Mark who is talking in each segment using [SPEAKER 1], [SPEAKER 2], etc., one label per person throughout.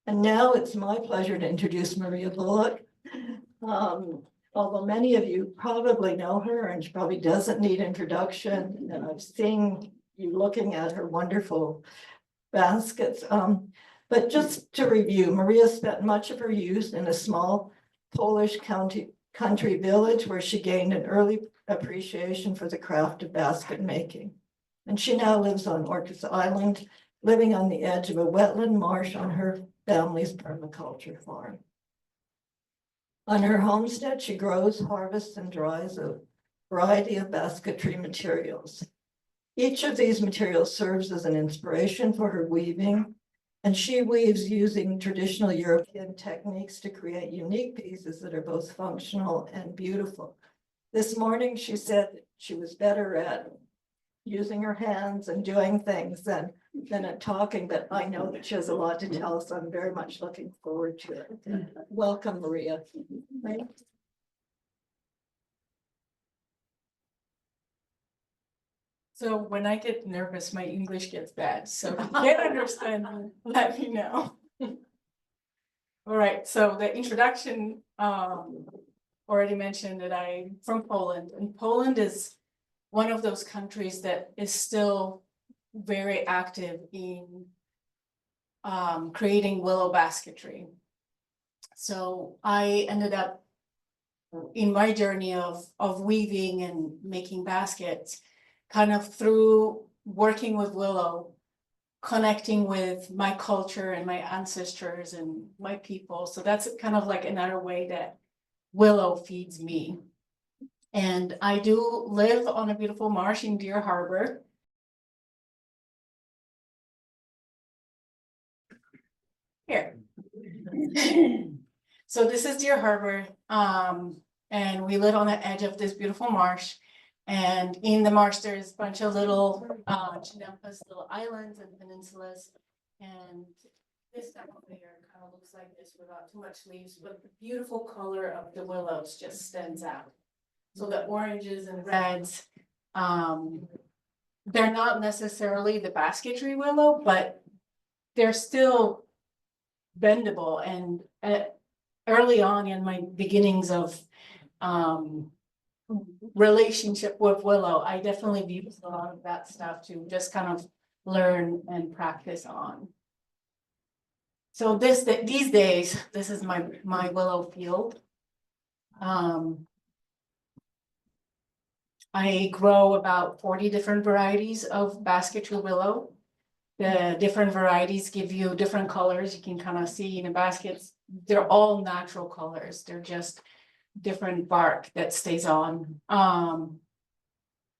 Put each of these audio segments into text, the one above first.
[SPEAKER 1] And now it's my pleasure to introduce Maria Bullock. Although many of you probably know her and she probably doesn't need introduction, and I've seen you looking at her wonderful baskets. But just to review, Maria spent much of her youth in a small Polish country village where she gained an early appreciation for the craft of basket making. And she now lives on Orcas Island, living on the edge of a wetland marsh on her family's permaculture farm. On her homestead, she grows, harvests, and dries a variety of basketry materials. Each of these materials serves as an inspiration for her weaving, and she weaves using traditional European techniques to create unique pieces that are both functional and beautiful. This morning, she said she was better at using her hands and doing things than at talking, but I know that she has a lot to tell us. So I'm very much looking forward to it. Welcome, Maria.
[SPEAKER 2] So when I get nervous, my English gets bad. So if you can't understand, let me know. All right, so the introduction already mentioned that I'm from Poland, and Poland is one of those countries that is still very active in creating willow basketry. So I ended up in my journey of weaving and making baskets, kind of through working with willow, connecting with my culture and my ancestors and my people. So that's kind of like another way that willow feeds me. And I do live on a beautiful marsh in Deer Harbor. Here. So this is Deer Harbor, and we live on the edge of this beautiful marsh. And in the marsh, there's a bunch of little Jagiellonkas, little islands and peninsulas. And this time of year kind of looks like this without too much leaves, but the beautiful color of the willows just stands out. So the oranges and reds, they're not necessarily the basketry willow, but they're still bendable. And early on in my beginnings of relationship with willow, I definitely used a lot of that stuff to just kind of learn and practice on. So these days, this is my willow field. I grow about 40 different varieties of basketry willow. The different varieties give you different colors. You can kind of see in the baskets, they're all natural colors. They're just different bark that stays on.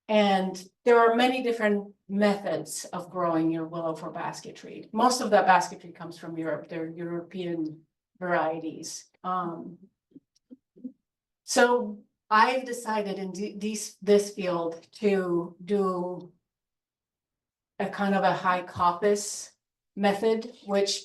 [SPEAKER 2] And there are many different methods of growing your willow for basketry. Most of that basketry comes from Europe. They're European varieties. So I've decided in this field to do a kind of a high coppice method, which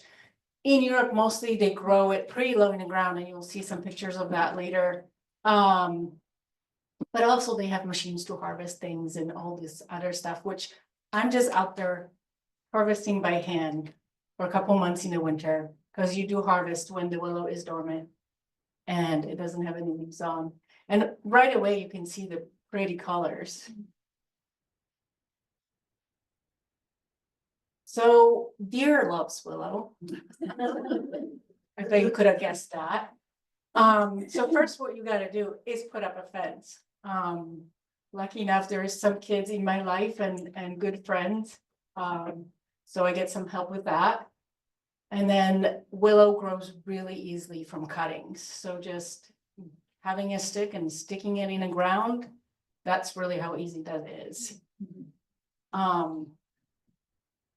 [SPEAKER 2] in Europe, mostly they grow it pretty low in the ground, and you'll see some pictures of that later. But also they have machines to harvest things and all this other stuff, which I'm just out there harvesting by hand for a couple months in the winter, because you do harvest when the willow is dormant and it doesn't have any leaves on. And right away, you can see the pretty colors. So Deer loves willow. I bet you could have guessed that. So first what you gotta do is put up a fence. Lucky enough, there is some kids in my life and good friends. So I get some help with that. And then willow grows really easily from cuttings. So just having a stick and sticking it in the ground, that's really how easy that is.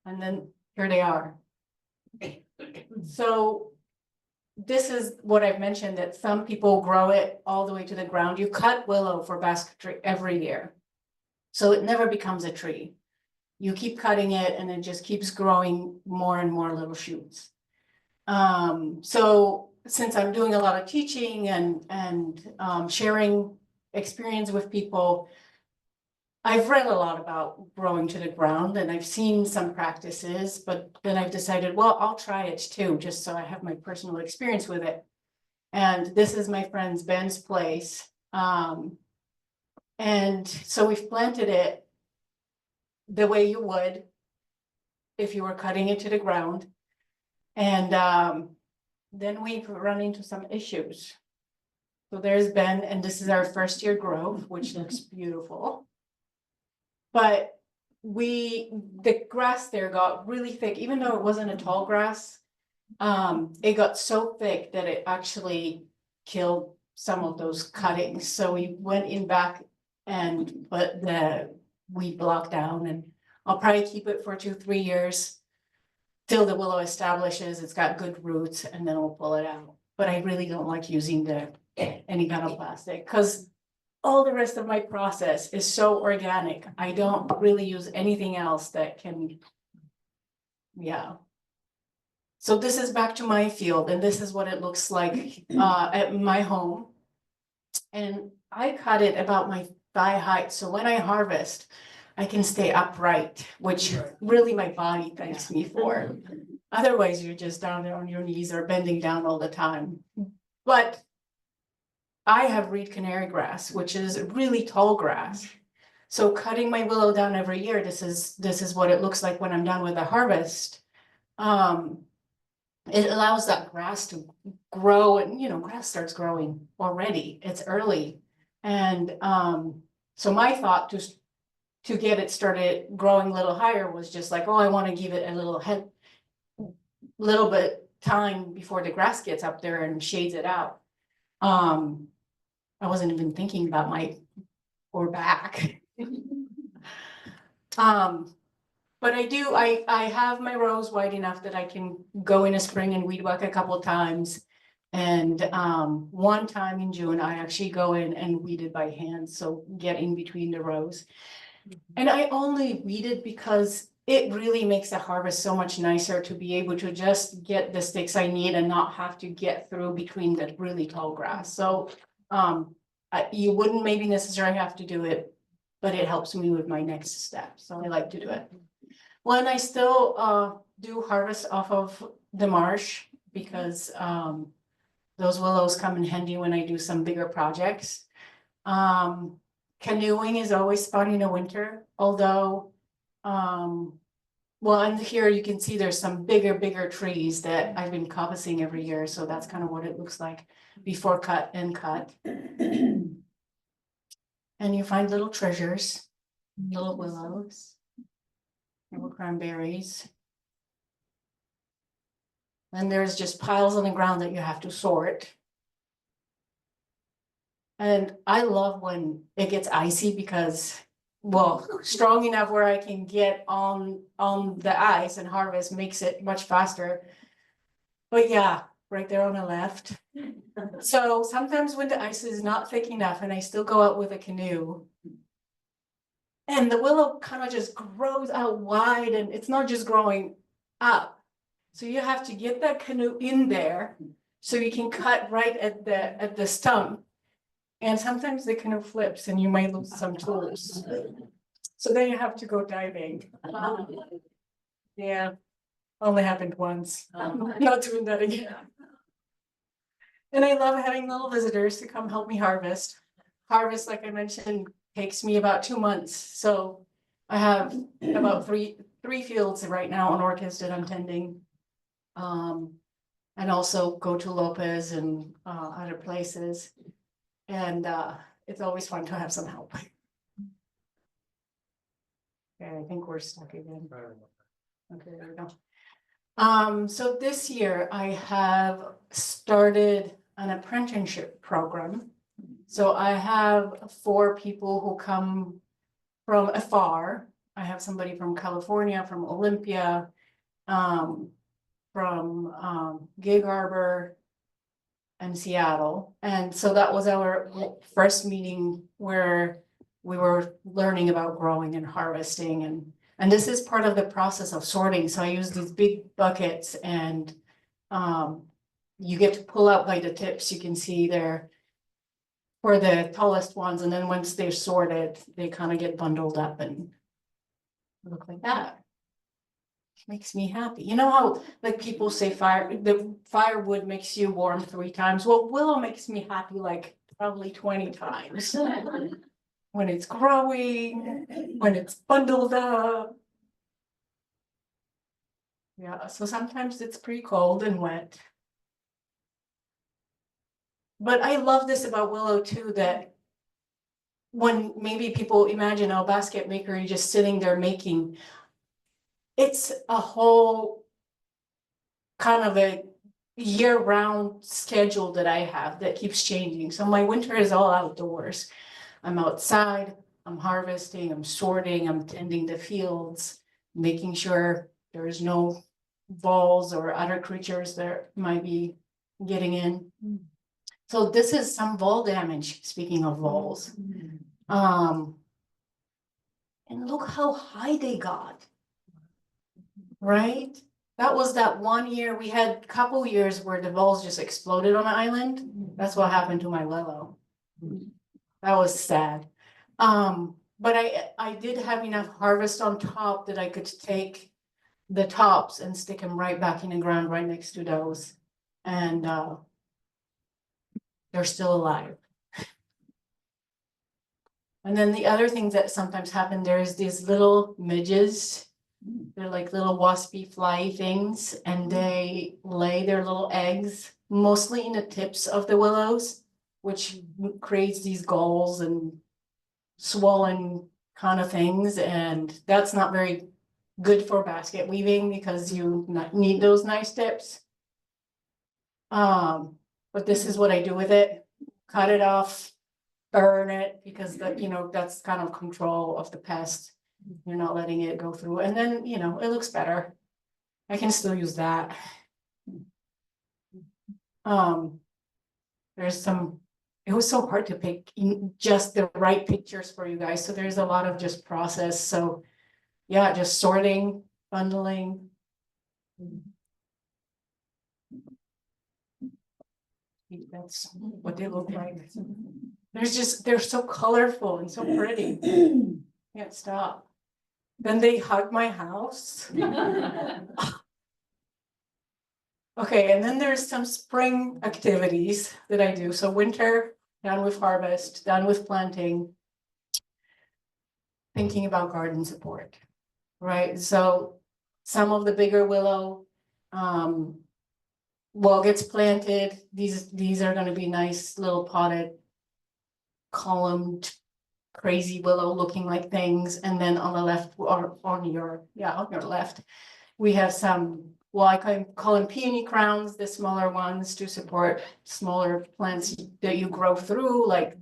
[SPEAKER 2] And then here they are. So this is what I've mentioned, that some people grow it all the way to the ground. You cut willow for basketry every year, so it never becomes a tree. You keep cutting it and it just keeps growing more and more little shoots. So since I'm doing a lot of teaching and sharing experience with people, I've read a lot about growing to the ground and I've seen some practices, but then I've decided, well, I'll try it too, just so I have my personal experience with it. And this is my friend's Ben's place. And so we've planted it the way you would if you were cutting it to the ground. And then we've run into some issues. So there's Ben, and this is our first year growth, which looks beautiful. But the grass there got really thick, even though it wasn't a tall grass. It got so thick that it actually killed some of those cuttings. So we went in back and put the weed block down, and I'll probably keep it for 2-3 years till the willow establishes, it's got good roots, and then we'll pull it out. But I really don't like using any kind of plastic, because all the rest of my process is so organic. I don't really use anything else that can, yeah. So this is back to my field, and this is what it looks like at my home. And I cut it about my thigh height, so when I harvest, I can stay upright, which really my body thanks me for. Otherwise, you're just down there on your knees or bending down all the time. But I have reed canary grass, which is really tall grass. So cutting my willow down every year, this is what it looks like when I'm done with the harvest. It allows that grass to grow, and grass starts growing already. It's early. And so my thought to get it started growing a little higher was just like, oh, I want to give it a little bit time before the grass gets up there and shades it out. I wasn't even thinking about my or back. But I have my rows wide enough that I can go in a spring and weed whack a couple of times. And one time in June, I actually go in and weed it by hand, so get in between the rows. And I only weeded because it really makes the harvest so much nicer to be able to just get the sticks I need and not have to get through between the really tall grass. So you wouldn't maybe necessarily have to do it, but it helps me with my next step. So I like to do it. Well, and I still do harvest off of the marsh because those willows come in handy when I do some bigger projects. Canoeing is always fun in the winter, although, well, and here you can see there's some bigger trees that I've been coppicing every year. So that's kind of what it looks like before cut and cut. And you find little treasures, little willows, little cranberries. And there's just piles on the ground that you have to sort. And I love when it gets icy because, well, strong enough where I can get on the ice and harvest makes it much faster. But yeah, right there on the left. So sometimes when the ice is not thick enough and I still go out with a canoe, and the willow kind of just grows out wide, and it's not just growing up. So you have to get that canoe in there so you can cut right at the stump. And sometimes the canoe flips and you might lose some tools. So then you have to go diving. Yeah, only happened once. Not doing that again. And I love having little visitors to come help me harvest. Harvest, like I mentioned, takes me about 2 months. So I have about three fields right now on Orcas that I'm tending. And also go to Lopez and other places. And it's always fun to have some help. Okay, I think we're stuck again. Okay, there we go. So this year I have started an apprenticeship program. So I have 4 people who come from afar. I have somebody from California, from Olympia, from Gig Harbor, and Seattle. And so that was our first meeting where we were learning about growing and harvesting. And this is part of the process of sorting. So I use these big buckets, and you get to pull out by the tips. You can see there. for the tallest ones, and then once they're sorted, they kind of get bundled up and look like that. Makes me happy. You know how like people say the firewood makes you warm 3 times? Well, willow makes me happy like probably 20 times. When it's growing, when it's bundled up. Yeah, so sometimes it's pretty cold and wet. But I love this about willow too, that when maybe people imagine a basket maker, you're just sitting there making, it's a whole kind of a year-round schedule that I have that keeps changing. So my winter is all outdoors. I'm outside, I'm harvesting, I'm sorting, I'm tending the fields, making sure there's no voles or other creatures that might be getting in. So this is some vole damage, speaking of voles. And look how high they got. Right? That was that one year, we had a couple years where the voles just exploded on the island. That's what happened to my willow. That was sad. But I did have enough harvest on top that I could take the tops and stick them right back in the ground right next to those. And they're still alive. And then the other things that sometimes happen, there's these little midges. They're like little waspy fly things, and they lay their little eggs mostly in the tips of the willows, which creates these galls and swollen kind of things. And that's not very good for basket weaving because you need those nice tips. But this is what I do with it. Cut it off, burn it, because that's kind of control of the pest. You're not letting it go through, and then it looks better. I can still use that. There's it was so hard to pick just the right pictures for you guys, so there's a lot of just process. So yeah, just sorting, bundling. That's what they look like. They're so colorful and so pretty. Can't stop. Then they hug my house. Okay, and then there's some spring activities that I do. So winter, done with harvest, done with planting. Thinking about garden support, right? So some of the bigger willow, well, gets planted. These are going to be nice little potted, columned, crazy willow looking like things. And then on the left, or on your left, we have some, well, I call them peony crowns, the smaller ones to support smaller plants that you grow through, like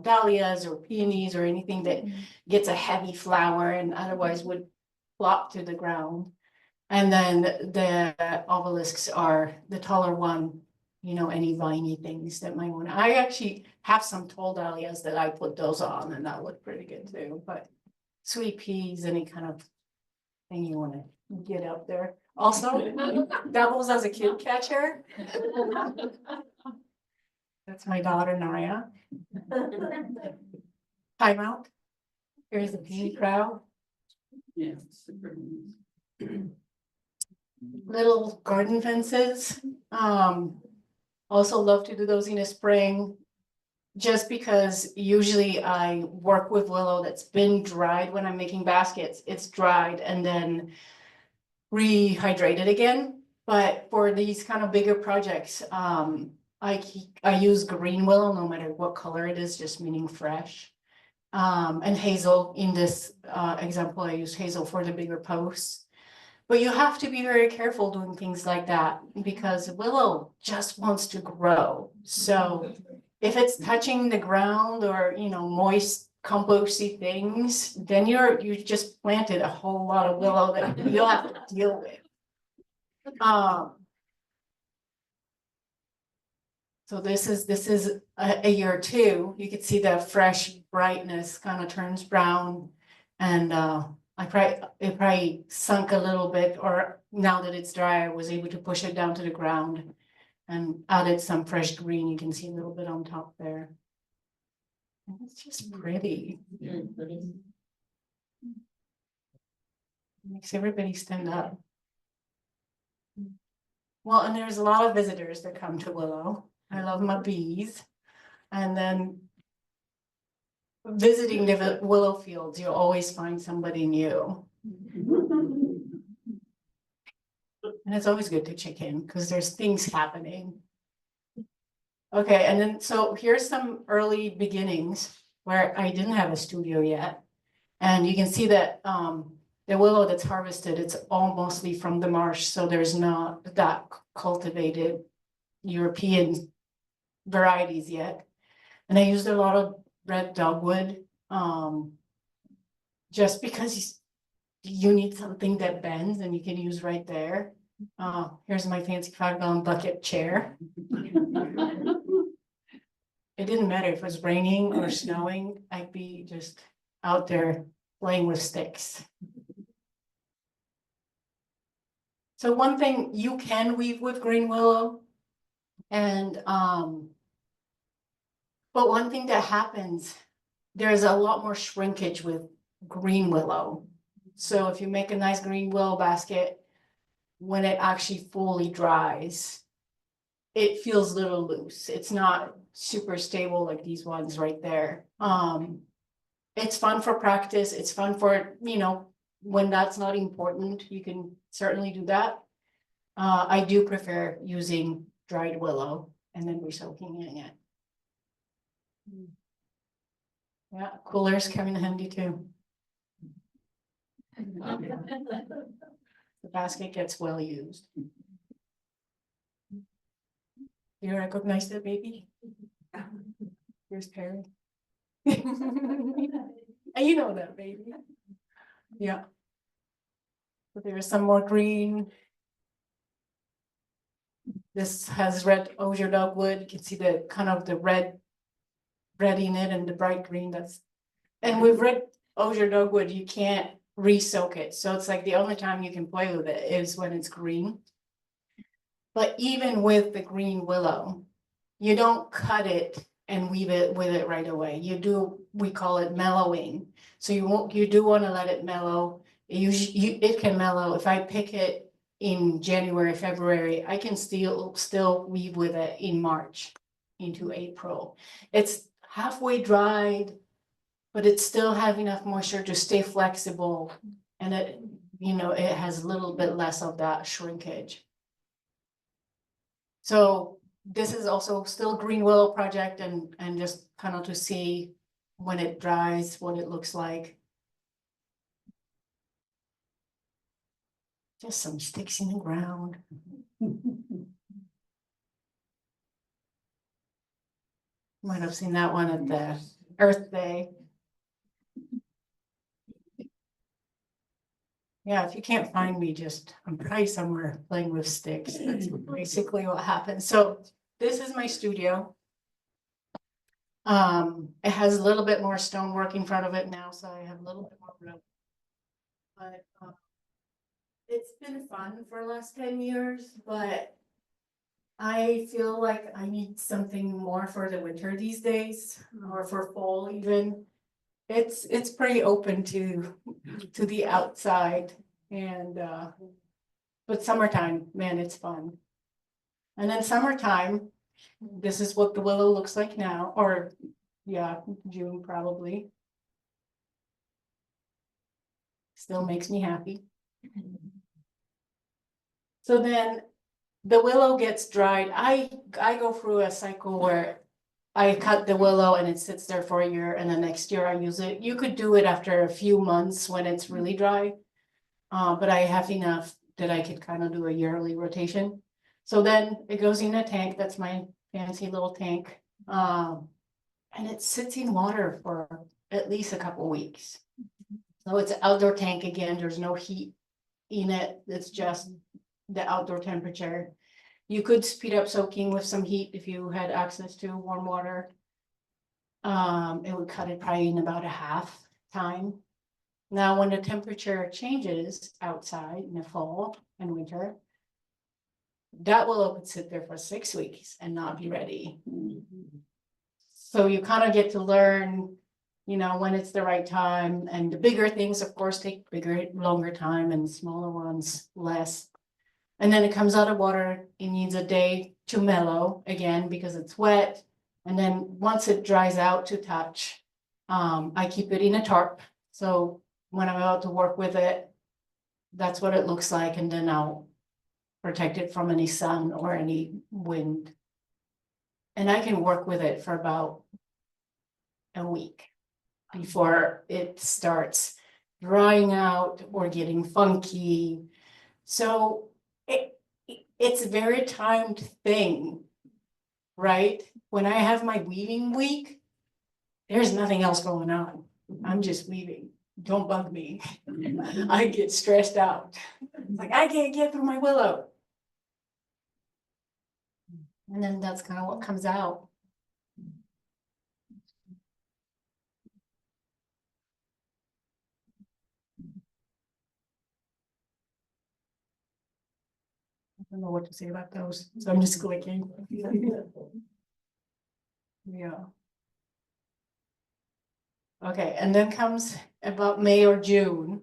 [SPEAKER 2] dahlias or peonies or anything that gets a heavy flower and otherwise would flop to the ground. And then the obelisks are the taller one, any viney things that might want to. I actually have some tall dahlias that I put those on, and that look pretty good too. But sweet peas, any kind of thing you want to get up there. Also, doubles as a kid catcher. That's my daughter, Noir. Time out. Here's the peony crowd.
[SPEAKER 3] Yeah.
[SPEAKER 2] Little garden fences. Also love to do those in the spring, just because usually I work with willow that's been dried when I'm making baskets. It's dried and then rehydrated again. But for these kind of bigger projects, I use green willow no matter what color it is, just meaning fresh. And hazel. In this example, I use hazel for the bigger posts. But you have to be very careful doing things like that because willow just wants to grow. So if it's touching the ground or moist composty things, then you just planted a whole lot of willow that you'll have to deal with. So this is a year two. You can see the fresh brightness kind of turns brown, and it probably sunk a little bit, or now that it's dry, I was able to push it down to the ground and added some fresh green. You can see a little bit on top there. And it's just pretty. Makes everybody stand up. Well, and there's a lot of visitors that come to Willow. I love my bees. And then visiting the willow fields, you'll always find somebody new. And it's always good to check in because there's things happening. Okay, and then so here's some early beginnings where I didn't have a studio yet. And you can see that the willow that's harvested, it's all mostly from the marsh. So there's not that cultivated European varieties yet. And I used a lot of red dogwood just because you need something that bends and you can use right there. Here's my fancy 5-gallon bucket chair. It didn't matter if it was raining or snowing, I'd be just out there playing with sticks. So one thing, you can weave with green willow, and but one thing that happens, there's a lot more shrinkage with green willow. So if you make a nice green willow basket, when it actually fully dries, it feels a little loose. It's not super stable like these ones right there. It's fun for practice. It's fun for, you know, when that's not important, you can certainly do that. I do prefer using dried willow and then re-soaking in it. Yeah, coolers come in handy too. The basket gets well used. You recognize that baby? Here's Perry. And you know that baby. Yeah. But there is some more green. This has red osier dogwood. You can see the kind of the red in it and the bright green. That's, and with red osier dogwood, you can't re-soak it. So it's like the only time you can play with it is when it's green. But even with the green willow, you don't cut it and weave it with it right away. You do, we call it mellowing. So you do want to let it mellow. It can mellow. If I pick it in January, February, I can still weave with it in March into April. It's halfway dried, but it still have enough moisture to stay flexible. And it, you know, it has a little bit less of that shrinkage. So this is also still green willow project and just kind of to see when it dries, what it looks like. Just some sticks in the ground. Might have seen that one at the Earth Day. Yeah, if you can't find me, I'm probably somewhere playing with sticks. That's basically what happens. So this is my studio. It has a little bit more stonework in front of it now, so I have a little bit more room. But it's been fun for the last 10 years, but I feel like I need something more for the winter these days, or for fall even. It's pretty open to the outside, and but summertime, man, it's fun. And then summertime, this is what the willow looks like now, or yeah, June probably. Still makes me happy. So then the willow gets dried. I go through a cycle where I cut the willow and it sits there for a year, and the next year I use it. You could do it after a few months when it's really dry, but I have enough that I could kind of do a yearly rotation. So then it goes in a tank. That's my fancy little tank, and it sits in water for at least a couple weeks. So it's an outdoor tank again. There's no heat in it. It's just the outdoor temperature. You could speed up soaking with some heat if you had access to warm water. It would cut it probably in about a half time. Now, when the temperature changes outside in the fall and winter, that willow could sit there for 6 weeks and not be ready. So you kind of get to learn, you know, when it's the right time, and the bigger things, of course, take longer time, and smaller ones less. And then it comes out of water, it needs a day to mellow again because it's wet. And then once it dries out to touch, I keep it in a tarp. So when I'm about to work with it, that's what it looks like, and then I'll protect it from any sun or any wind. And I can work with it for about a week before it starts drying out or getting funky. So it's a very timed thing, right? When I have my weaving week, there's nothing else going on. I'm just weaving. Don't bug me. I get stressed out. It's like, I can't get through my willow. And then that's kind of what comes out. I don't know what to say about those, so I'm just clicking. Yeah. Okay, and then comes about May or June.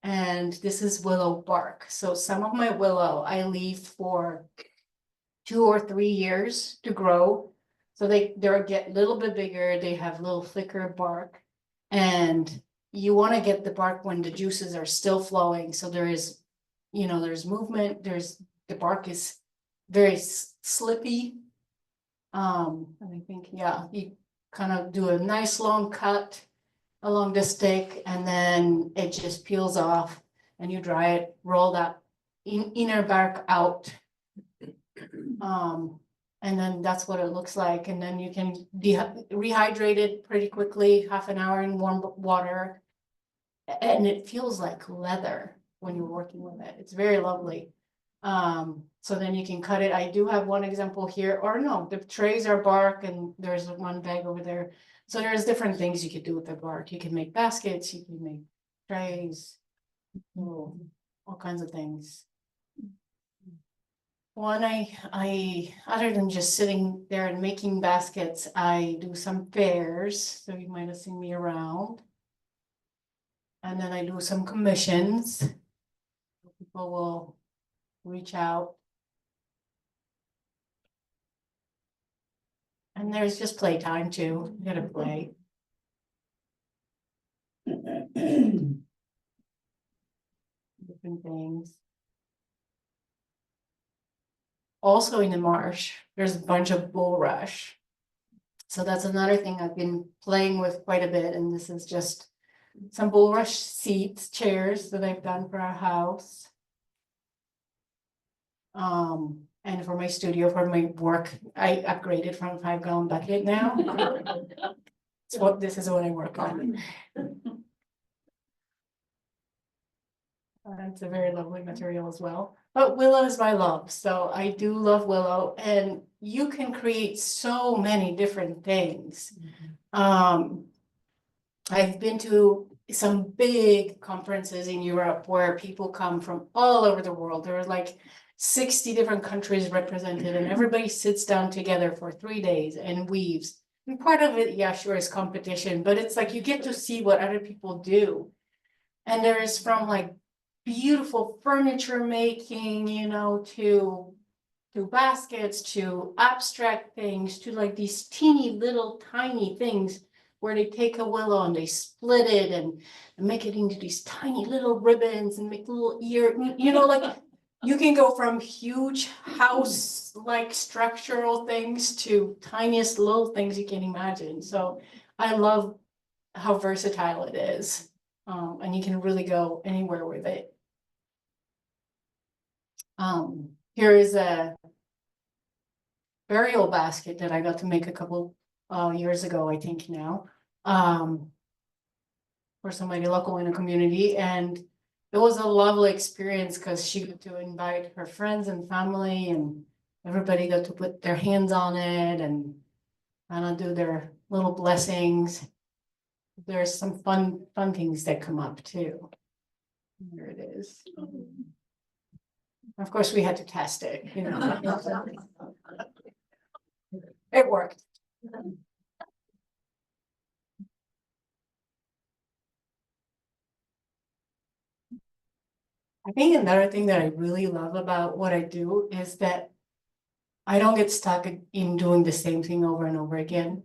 [SPEAKER 2] And this is willow bark. So some of my willow I leave for 2 or 3 years to grow. So they get a little bit bigger, they have little thicker bark. And you want to get the bark when the juices are still flowing. So there is, you know, there's movement, the bark is very slippy. And I think, yeah, you kind of do a nice long cut along the stick, and then it just peels off, and you dry it, roll that inner bark out. And then that's what it looks like, and then you can rehydrate it pretty quickly, half an hour in warm water, and it feels like leather when you're working with it. It's very lovely. So then you can cut it. I do have one example here, or no, the trays are bark, and there's one bag over there. So there's different things you could do with the bark. You can make baskets, you can make trays, all kinds of things. One, I other than just sitting there and making baskets, I do some fairs, so you might have seen me around. And then I do some commissions. People will reach out. And there's just playtime too. You gotta play. Different things. Also in the marsh, there's a bunch of bulrush. So that's another thing I've been playing with quite a bit. And this is just some bulrush seats, chairs that I've done for our house. And for my studio, for my work, I upgraded from a 5-gallon bucket now. So this is what I work on. It's a very lovely material as well. But willow is my love, so I do love willow, and you can create so many different things. I've been to some big conferences in Europe where people come from all over the world. There are like 60 different countries represented, and everybody sits down together for 3 days and weaves. And part of it, yeah, sure, is competition, but it's like you get to see what other people do. And there's from like beautiful furniture making, you know, to baskets, to abstract things, to like these teeny little tiny things where they take a willow and they split it and make it into these tiny little ribbons and make little ear, you know, like you can go from huge house like structural things to tiniest little things you can imagine. So I love how versatile it is. And you can really go anywhere with it. Here is a burial basket that I got to make a couple years ago, I think now, for somebody local in a community. And it was a lovely experience because she got to invite her friends and family, and everybody got to put their hands on it and kind of do their little blessings. There's some fun things that come up too. There it is. Of course, we had to test it, you know. It worked. I think another thing that I really love about what I do is that I don't get stuck in doing the same thing over and over again.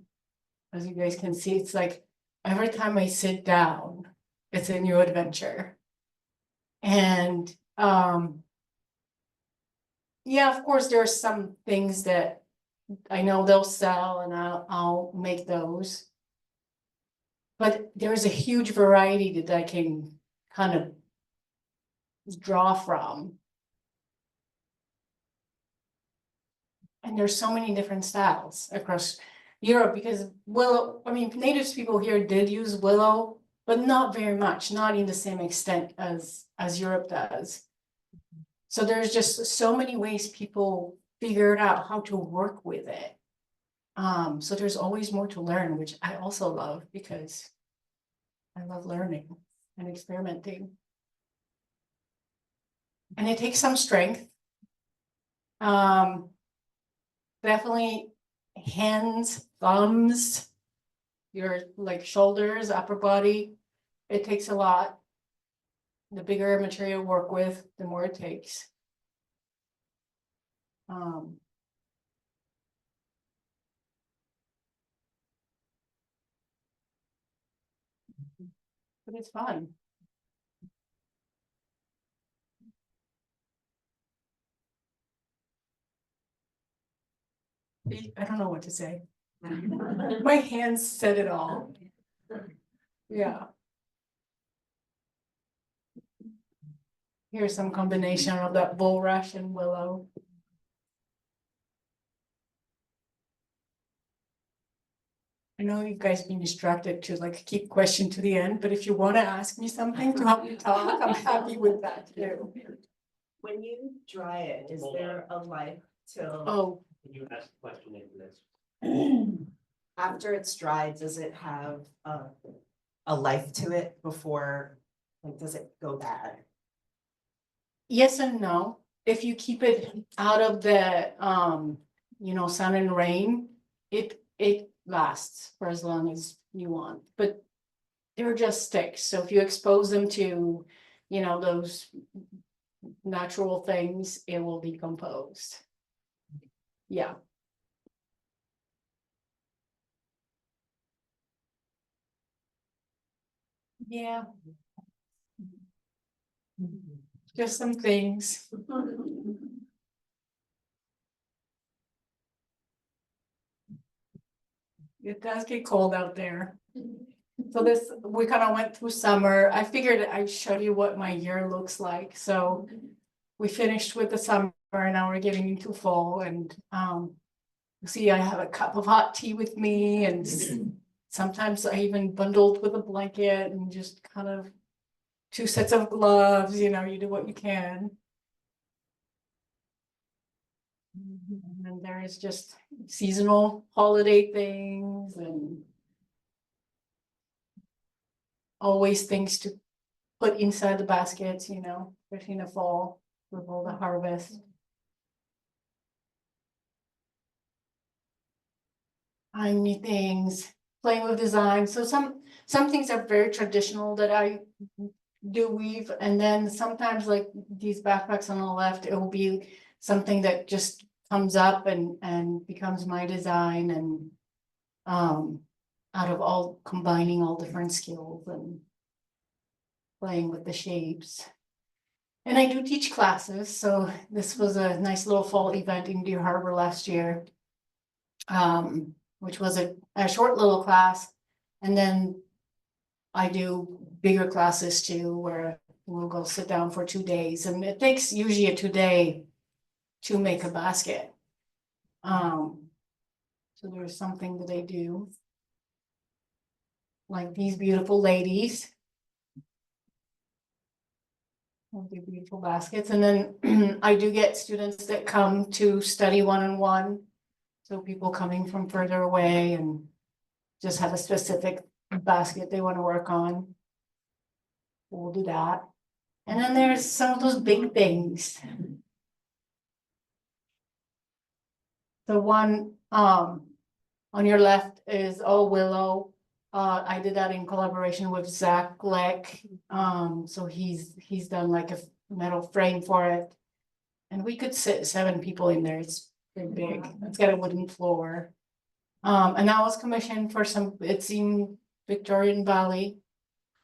[SPEAKER 2] As you guys can see, it's like every time I sit down, it's a new adventure. And yeah, of course, there are some things that I know they'll sell and I'll make those. But there's a huge variety that I can kind of draw from. And there's so many different styles across Europe because willow, I mean, native people here did use willow, but not very much, not in the same extent as Europe does. So there's just so many ways people figured out how to work with it. So there's always more to learn, which I also love because I love learning and experimenting. And it takes some strength. Definitely hands, thumbs, your like shoulders, upper body. It takes a lot. The bigger material you work with, the more it takes. But it's fun. I don't know what to say. My hands said it all. Yeah. Here's some combination of that bulrush and willow. I know you guys been distracted to like keep question to the end, but if you want to ask me something to help me talk, I'm happy with that too.
[SPEAKER 3] When you dry it, is there a life till
[SPEAKER 2] Oh,
[SPEAKER 4] Can you ask the question into this?
[SPEAKER 3] after it's dried, does it have a life to it before, like, does it go bad?
[SPEAKER 2] yes and no. If you keep it out of the sun and rain, it lasts for as long as you want, but they're just sticks. So if you expose them to, those natural things, it will decompose. Yeah. Yeah. Just some things. It does get cold out there. So we kind of went through summer. I figured I'd show you what my year looks like. So we finished with the summer and now we're getting into fall and see, I have a cup of hot tea with me and sometimes I even bundled with a blanket and just kind of 2 sets of gloves, you do what you can. And there's just seasonal holiday things and always things to put inside the baskets, especially in the fall with all the harvest. Tiny things, playing with design. So some things are very traditional that I do weave, and then sometimes like these backpacks on the left, it will be something that just comes up and becomes my design, and out of all combining all different skills and playing with the shapes. And I do teach classes, so this was a nice little fall event in Deer Harbor last year, which was a short little class, and then I do bigger classes too, where we'll go sit down for 2 days, and it takes usually a 2-day to make a basket. So there's something that they do, like these beautiful ladies. The beautiful baskets, and then I do get students that come to study one-on-one. So people coming from further away and just have a specific basket they want to work on. We'll do that. And then there's some of those big things. The one on your left is all willow. I did that in collaboration with Zach Leck. So he's done like metal frame for it. And we could sit 7 people in there. It's pretty big. It's got a wooden floor. And that was commissioned for it's in Victorian Valley,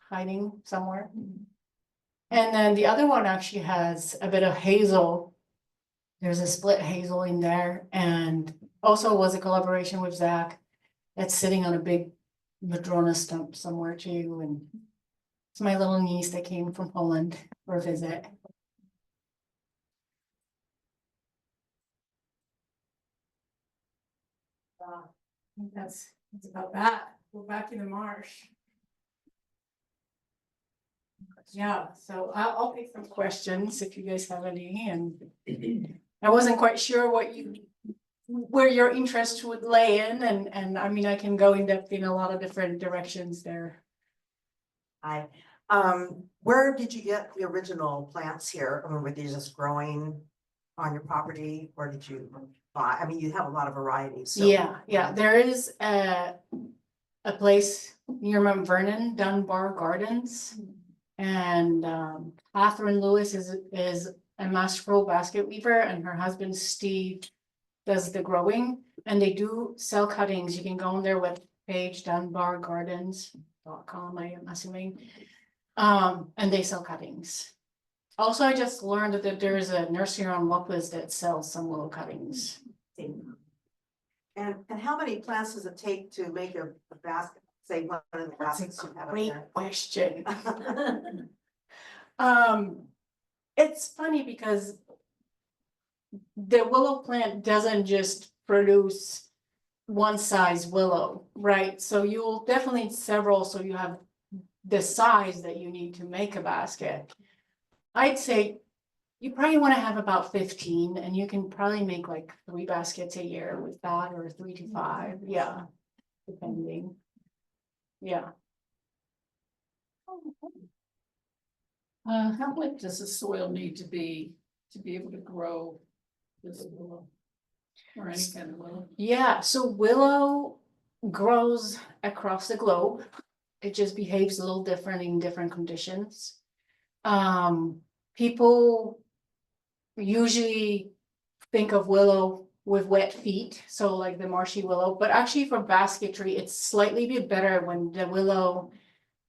[SPEAKER 2] hiding somewhere. And then the other one actually has a bit of hazel. There's a split hazel in there, and also was a collaboration with Zach. That's sitting on a big Madrona stump somewhere too, and it's my little niece that came from Poland for a visit. I think that's about that. We're back in the marsh. Yeah, so I'll take some questions if you guys have any, and I wasn't quite sure where your interest would lay in, and I mean, I can go in depth in a lot of different directions there.
[SPEAKER 5] Hi, where did you get the original plants here? I mean, were they just growing on your property, or did you buy? I mean, you have a lot of varieties. So.
[SPEAKER 2] Yeah, there is a place near Mount Vernon, Dunbar Gardens. And Catherine Lewis is a masterful basket weaver, and her husband Steve does the growing, and they do sell cuttings. You can go on their webpage, dunbargardens.com, I am assuming. And they sell cuttings. Also, I just learned that there is a nursery on Lopez that sells some willow cuttings.
[SPEAKER 5] And how many plants does it take to make a basket? Say one of the baskets you have up
[SPEAKER 2] Great
[SPEAKER 5] there.
[SPEAKER 2] question. It's funny because the willow plant doesn't just produce one size willow, right? So you'll definitely need several, so you have the size that you need to make a basket. I'd say you probably want to have about 15, and you can probably make like 3 baskets a year with that, or 3 to 5, yeah, depending. Yeah.
[SPEAKER 6] How wet does the soil need to be able to grow this willow? Or any kind of willow?
[SPEAKER 2] Yeah, so willow grows across the globe. It just behaves a little different in different conditions. People usually think of willow with wet feet, so like the marshy willow, but actually for basketry, it's slightly bit better when the willow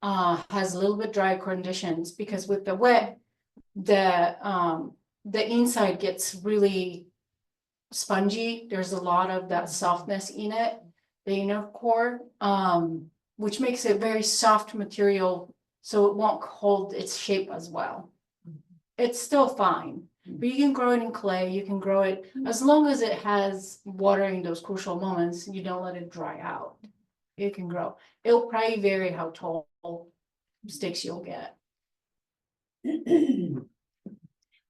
[SPEAKER 2] has a little bit dry conditions, because with the wet, the inside gets really spongy. There's a lot of that softness in it, the inner core, which makes it very soft material, so it won't hold its shape as well. It's still fine, but you can grow it in clay, you can grow it as long as it has water in those crucial moments, you don't let it dry out. It can grow. It'll probably vary how tall sticks you'll get.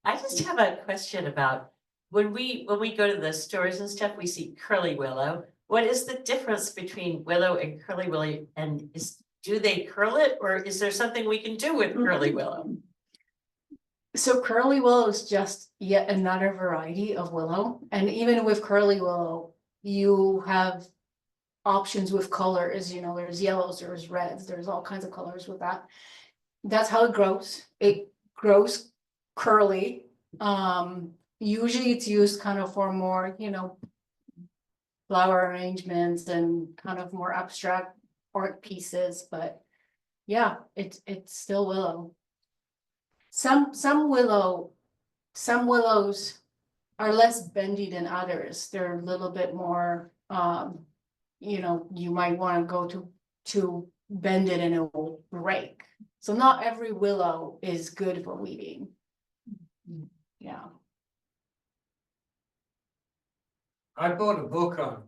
[SPEAKER 7] I just have a question about when we go to the stores and stuff, we see curly willow. What is the difference between willow and curly willow? And do they curl it, or is there something we can do with curly willow?
[SPEAKER 2] So curly willow is just yet another variety of willow, and even with curly willow, you have options with colors. You know, there's yellows, there's reds, there's all kinds of colors with that. That's how it grows. It grows curly. Usually it's used kind of for more, you know, flower arrangements and kind of more abstract art pieces, but yeah, it's still willow. Some willows are less bendy than others. They're a little bit more, you know, you might want to go to bend it and it will break. So not every willow is good for weaving. Yeah.
[SPEAKER 8] I bought a book on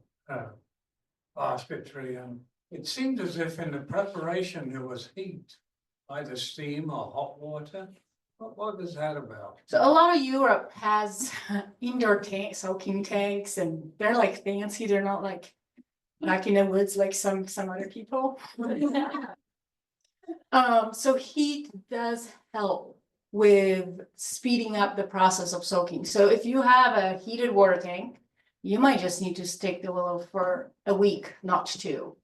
[SPEAKER 8] basketry, and it seemed as if in the preparation there was heat, either steam or hot water. What is that about?
[SPEAKER 2] So a lot of Europe has indoor soaking tanks, and they're like fancy. They're not like back in the woods like some other people. So heat does help with speeding up the process of soaking. So if you have a heated water tank, you might just need to stick the willow for a week, not 2,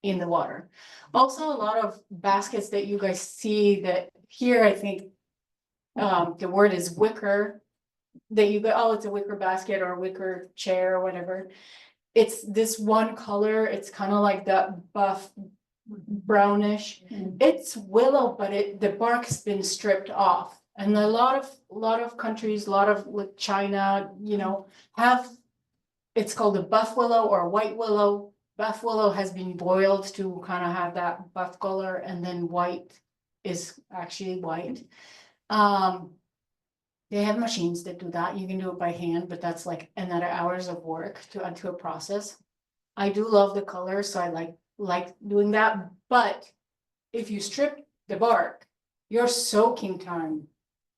[SPEAKER 2] in the water. Also, a lot of baskets that you guys see that here, I think the word is wicker. That you go, oh, it's a wicker basket or a wicker chair or whatever. It's this one color, it's kind of like that buff brownish. It's willow, but the bark's been stripped off. And a lot of countries, a lot of like China, you know, have, it's called a buff willow or white willow. Buff willow has been boiled to kind of have that buff color, and then white is actually white. They have machines that do that. You can do it by hand, but that's like another hours of work to add to a process. I do love the color, so I like doing that. But if you strip the bark, your soaking time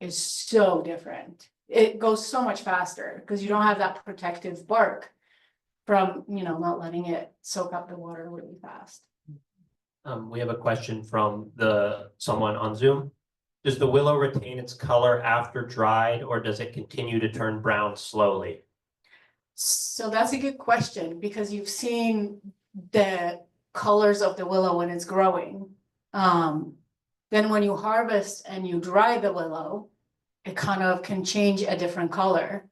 [SPEAKER 2] is so different. It goes so much faster because you don't have that protective bark from, you know, not letting it soak up the water really fast.
[SPEAKER 4] We have a question from someone on Zoom. Does the willow retain its color after dried, or does it continue to turn brown slowly?
[SPEAKER 2] So that's a good question, because you've seen the colors of the willow when it's growing. Then when you harvest and you dry the willow, it kind of can change a different color.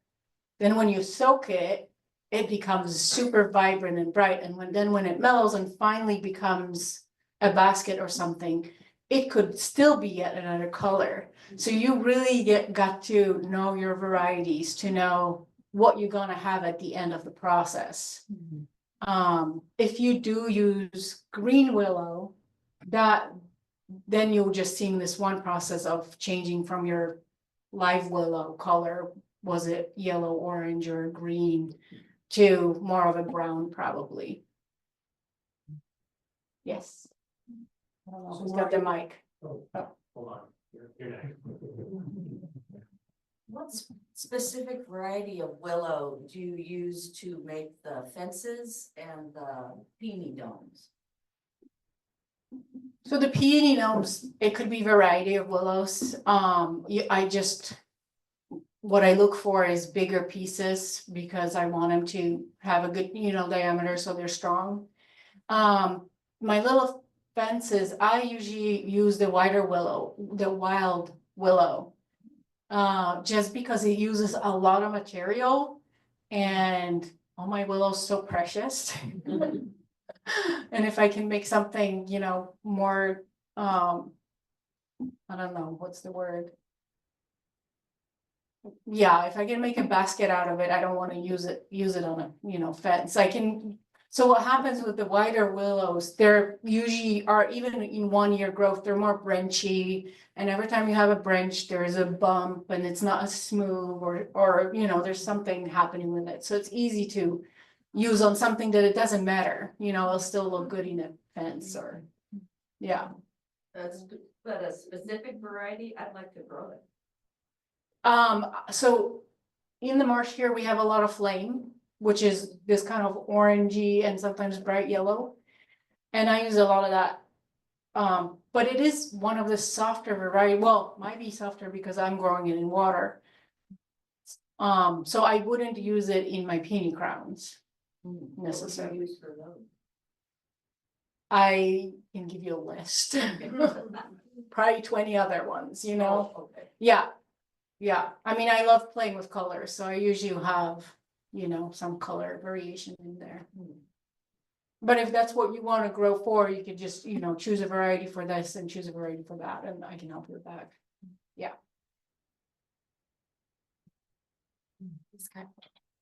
[SPEAKER 2] Then when you soak it, it becomes super vibrant and bright. And when it mellows and finally becomes a basket or something, it could still be yet another color. So you really got to know your varieties to know what you're gonna have at the end of the process. If you do use green willow, then you're just seeing this one process of changing from your live willow color, was it yellow, orange, or green, to more of a brown probably. Yes. I don't know who's got the mic.
[SPEAKER 4] Oh, hold on. You're next.
[SPEAKER 9] What specific variety of willow do you use to make the fences and the peony domes?
[SPEAKER 2] So the peony gnomes, it could be variety of willows. What I look for is bigger pieces because I want them to have a good, you know, diameter so they're strong. My little fences, I usually use the wider willow, the wild willow. Just because it uses a lot of material, and all my willow's so precious. And if I can make something, you know, more, I don't know, what's the word? Yeah, if I can make a basket out of it, I don't want to use it on a, you know, fence. So what happens with the wider willows, they're usually are, even in 1 year growth, they're more branchy. And every time you have a branch, there's a bump and it's not as smooth, or, you know, there's something happening with it. So it's easy to use on something that it doesn't matter, you know, it'll still look good in a fence or, yeah.
[SPEAKER 9] But a specific variety, I'd like to grow it.
[SPEAKER 2] So in the marsh here, we have a lot of flame, which is this kind of orangey and sometimes bright yellow. And I use a lot of that. But it is one of the softer variety. Well, might be softer because I'm growing it in water. So I wouldn't use it in my peony crowns necessarily. I can give you a list. Probably 20 other ones, you know?
[SPEAKER 9] Oh, okay.
[SPEAKER 2] Yeah. I mean, I love playing with colors, so I usually have, you know, some color variation in there. But if that's what you want to grow for, you could just, you know, choose a variety for this and choose a variety for that, and I can help you with that. Yeah.
[SPEAKER 10] It's kind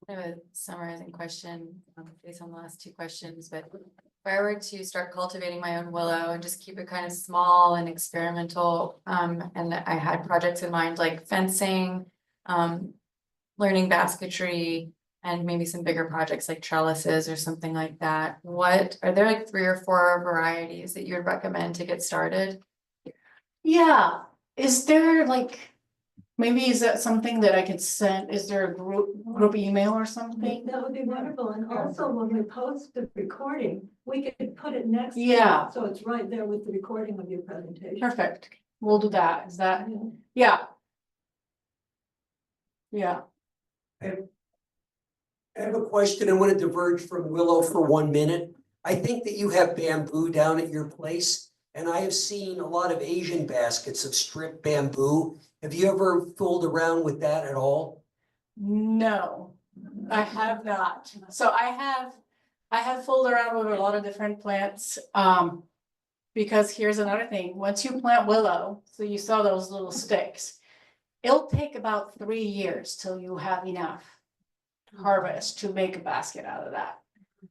[SPEAKER 10] of a summarizing question based on the last two questions, but if I were to start cultivating my own willow and just keep it kind of small and experimental, and I had projects in mind like fencing, learning basketry, and maybe some bigger projects like trellises or something like that. What are there like 3 or 4 varieties that you would recommend to get started?
[SPEAKER 2] Yeah. Is there like, maybe is that something that I could send? Is there a group email or something?
[SPEAKER 1] That would be wonderful. And also when we post the recording, we could put it next. to it,
[SPEAKER 2] Yeah.
[SPEAKER 1] So it's right there with the recording of your presentation.
[SPEAKER 2] Perfect. We'll do that. Is that,
[SPEAKER 1] Yeah.
[SPEAKER 2] yeah.
[SPEAKER 11] I have a question. I want to diverge from willow for 1 minute. I think that you have bamboo down at your place, And I have seen a lot of Asian baskets of strip bamboo. Have you ever fooled around with that at all?
[SPEAKER 2] No, I have not. So I have fooled around with a lot of different plants. Because here's another thing, once you plant willow, so you saw those little sticks. It'll take about 3 years till you have enough harvest to make a basket out of that.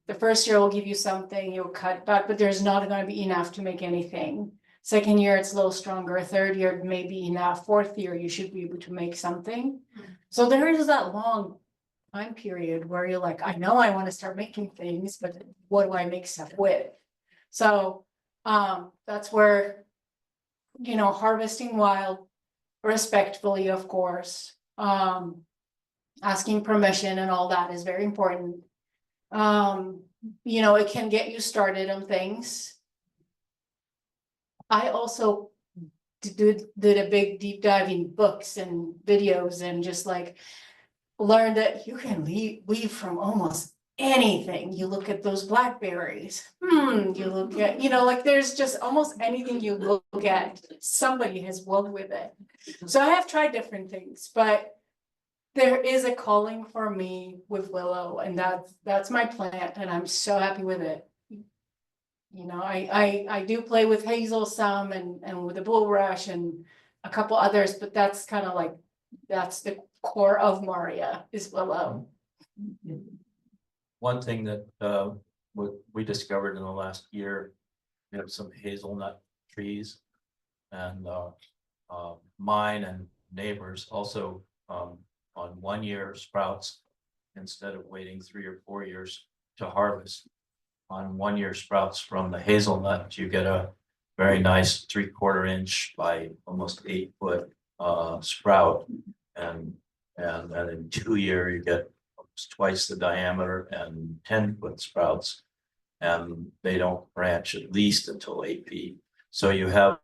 [SPEAKER 2] The first year will give you something, you'll cut back, but there's not gonna be enough to make anything. Second year, it's a little stronger. Third year, maybe enough. Fourth year, you should be able to make something. So there is that long time period where you're like, I know I wanna start making things, but what do I make stuff with? So, that's where, you know, harvesting wild respectfully, of course, asking permission and all that is very important. You know, it can get you started on things. I also did a big deep dive in books and videos and just like learned that you can weave from almost anything. You look at those blackberries, you look at, you know, like there's just almost anything you look at, somebody has wove with it. So I have tried different things, but there is a calling for me with willow, and that's my plant, and I'm so happy with it. You know, I do play with hazel some and with the bulrush and a couple others, but that's kind of like, that's the core of Maria is willow.
[SPEAKER 12] One thing that we discovered in the last year, we have some hazelnut trees, and mine and neighbors also on 1 year sprouts, instead of waiting 3 or 4 years to harvest. On 1 year sprouts from the hazelnut, you get a very nice 3/4 inch by almost 8 foot sprout, and then in 2 year you get twice the diameter and 10-foot sprouts, and they don't branch at least until 8 feet. So you have,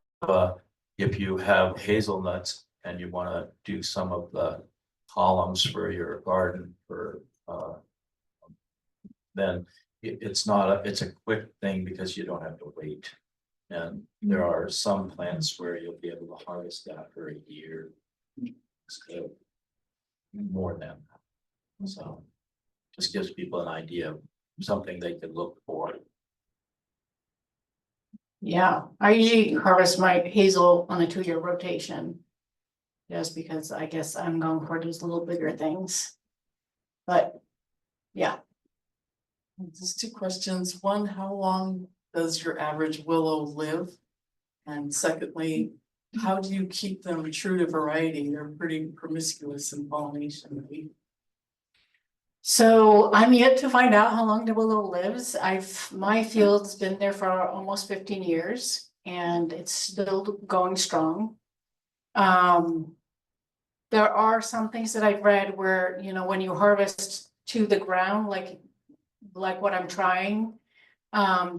[SPEAKER 12] if you have hazelnuts and you want to do some of the columns for your garden for, then it's a quick thing because you don't have to wait. And there are some plants where you'll be able to harvest after a year, so more than that. So just gives people an idea of something they could look for.
[SPEAKER 2] Yeah, I usually harvest my hazel on a 2-year rotation. Just because I guess I'm going for those little bigger things. But, yeah.
[SPEAKER 6] Just 2 questions. One, how long does your average willow live? And secondly, how do you keep them true to variety? They're pretty promiscuous in pollination.
[SPEAKER 2] So I'm yet to find out how long the willow lives. My field's been there for almost 15 years and it's still going strong. There are some things that I've read where, you know, when you harvest to the ground, like what I'm trying,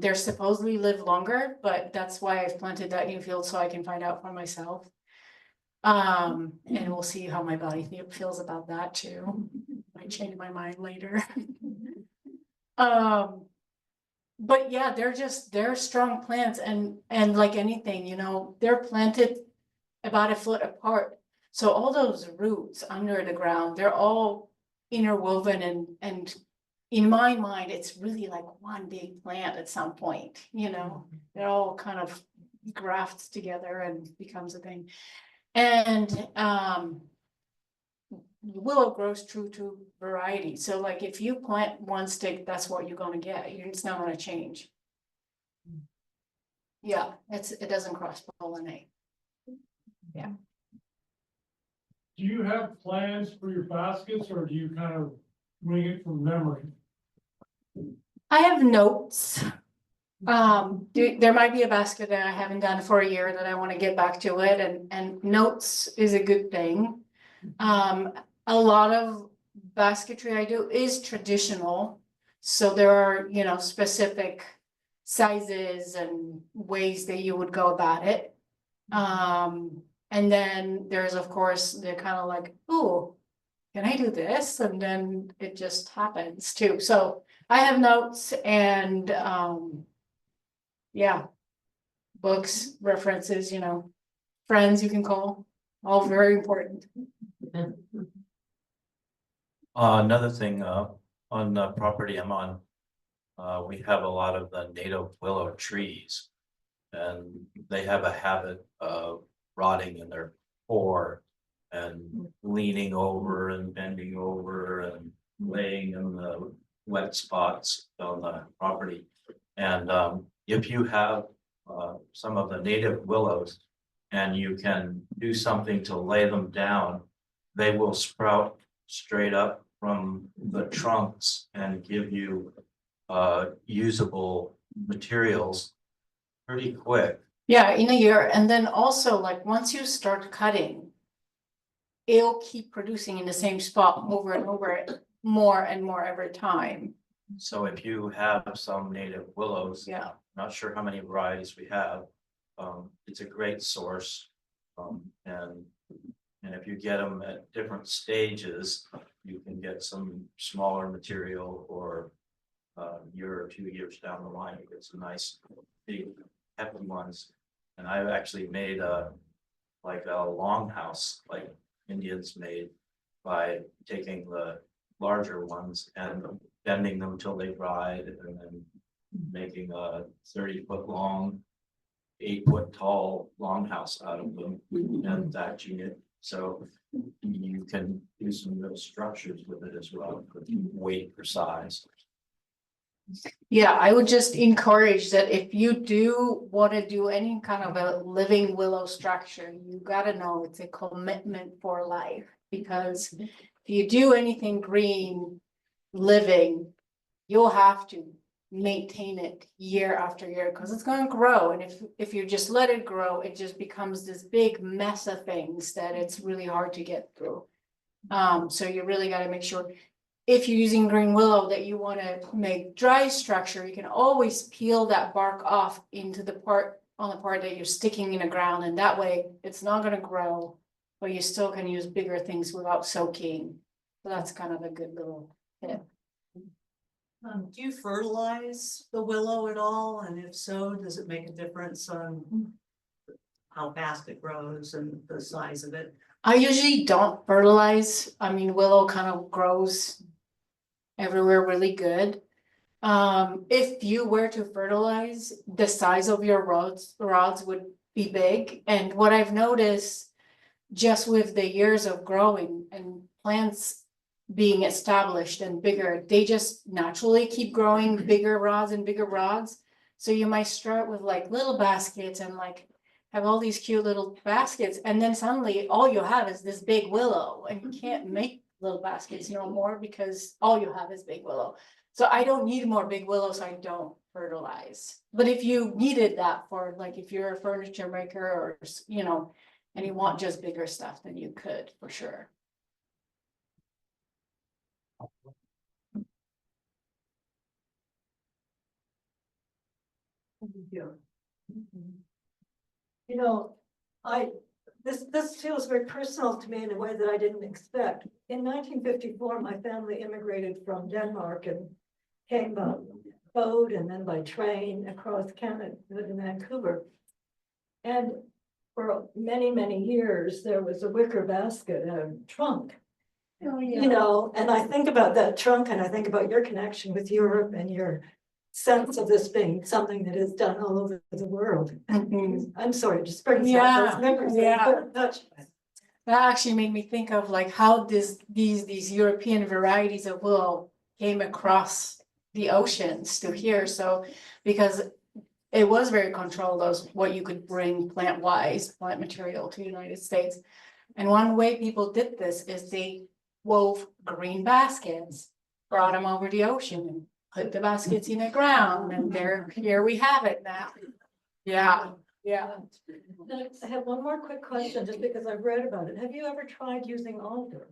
[SPEAKER 2] they're supposedly live longer, but that's why I've planted that new field so I can find out for myself. And we'll see how my body feels about that too. Might change my mind later. But yeah, they're strong plants, and like anything, you know, they're planted about a foot apart. So all those roots under the ground, they're all interwoven, and in my mind, it's really like one big plant at some point, you know, they're all kind of grafts together and becomes a thing. And willow grows true to variety. So like if you plant one stick, that's what you're gonna get. It's not gonna change. Yeah, it doesn't cross pollinate. Yeah.
[SPEAKER 13] Do you have plans for your baskets, or do you kind of wing it from memory?
[SPEAKER 2] I have notes. There might be a basket that I haven't done for a year that I want to get back to it, and notes is a good thing. A lot of basketry I do is traditional, so there are, you know, specific sizes and ways that you would go about it. And then there's, of course, they're kind of like, oh, can I do this? And then it just happens too. So I have notes, and yeah. books, references, you know, friends you can call, all very important.
[SPEAKER 12] Another thing, on the property I'm on, we have a lot of the native willow trees. And they have a habit of rotting in their core and leaning over and bending over and laying in the wet spots on the property. And, if you have, some of the native willows and you can do something to lay them down, they will sprout straight up from the trunks and give you usable materials pretty quick.
[SPEAKER 2] Yeah, in a year, and then also like once you start cutting, it'll keep producing in the same spot over and over, more and more every time.
[SPEAKER 12] So if you have some native willows,
[SPEAKER 2] Yeah.
[SPEAKER 12] not sure how many varieties we have, it's a great source. And if you get them at different stages, you can get some smaller material, or a year or 2 years down the line, you get some nice big hefty ones. And I've actually made like a longhouse, like Indians made, by taking the larger ones and bending them till they ride, and then making a 30-foot long, 8-foot tall longhouse out of them and thatching it. So you can do some real structures with it as well, with weight or size.
[SPEAKER 2] Yeah, I would just encourage that if you do want to do any kind of a living willow structure, you gotta know it's a commitment for life. Because if you do anything green, living, you'll have to maintain it year after year, because it's going to grow. And if you just let it grow, it just becomes this big mess of things that it's really hard to get through. So you really got to make sure, if you're using green willow, that you want to make dry structure, you can always peel that bark off into the part that you're sticking in the ground, and that way it's not going to grow, but you still can use bigger things without soaking. So that's kind of a good little tip.
[SPEAKER 14] Do you fertilize the willow at all? And if so, does it make a difference on how fast it grows and the size of it?
[SPEAKER 2] I usually don't fertilize. I mean, willow kind of grows everywhere really good. If you were to fertilize, the size of your rods would be big. And what I've noticed just with the years of growing and plants being established and bigger, they just naturally keep growing bigger rods and bigger rods. So you might start with like little baskets and like have all these cute little baskets, and then suddenly all you have is this big willow, and you can't make little baskets no more because all you have is big willow. So I don't need more big willow, so I don't fertilize. But if you needed that for, like, if you're a furniture maker or, you know, and you want just bigger stuff, then you could for sure.
[SPEAKER 1] You know, this feels very personal to me in a way that I didn't expect. In 1954, my family immigrated from Denmark and came by boat and then by train across Canada to Vancouver. And for many, many years, there was a wicker basket and a trunk.
[SPEAKER 2] Oh, yeah.
[SPEAKER 1] You know, and I think about that trunk and I think about your connection with Europe and your sense of this being something that is done all over the world. I'm sorry, it just brings
[SPEAKER 2] Yeah,
[SPEAKER 1] back those memories.
[SPEAKER 2] yeah.
[SPEAKER 1] That
[SPEAKER 2] That actually made me think of like how these European varieties of willow came across the oceans to here. So because it was very controlled as what you could bring plant material to the United States. And one way people did this is they wove green baskets, brought them over the ocean and put the baskets in the ground, and here we have it now. Yeah, yeah.
[SPEAKER 1] I have one more quick question, just because I've read about it. Have you ever tried using alder?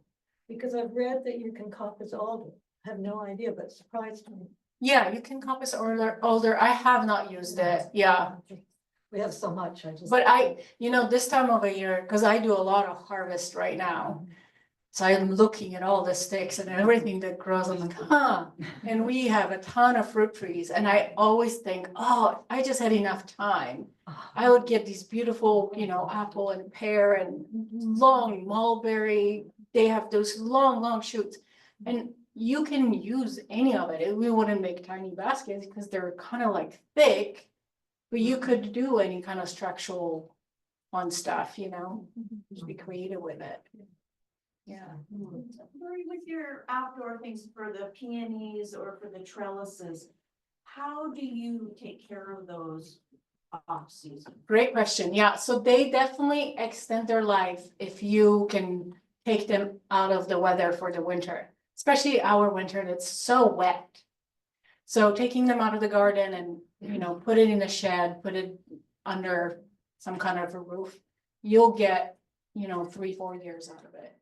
[SPEAKER 1] Because I've read that you can coppice alder. I have no idea, but it surprised me.
[SPEAKER 2] Yeah, you can coppice alder. I have not used it. Yeah.
[SPEAKER 1] We have so much,
[SPEAKER 2] But this time of the year, because I do a lot of harvest right now. So I'm looking at all the sticks and everything that grows, I'm like, huh, and we have a ton of fruit trees, and I always think, oh, I just had enough time. I would get these beautiful, you know, apple and pear and long mulberry, they have those long shoots. And you can use any of it, we wouldn't make tiny baskets because they're kind of like thick. But you could do any kind of structural fun stuff, you know, just be creative with it. Yeah.
[SPEAKER 9] Lori, with your outdoor things for the peonies or for the trellises, how do you take care of those off season?
[SPEAKER 2] Great question. Yeah, so they definitely extend their life if you can take them out of the weather for the winter, especially our winter that's so wet. So taking them out of the garden and, you know, put it in a shed, put it under some kind of a roof, you'll get, you know, 3-4 years out of it.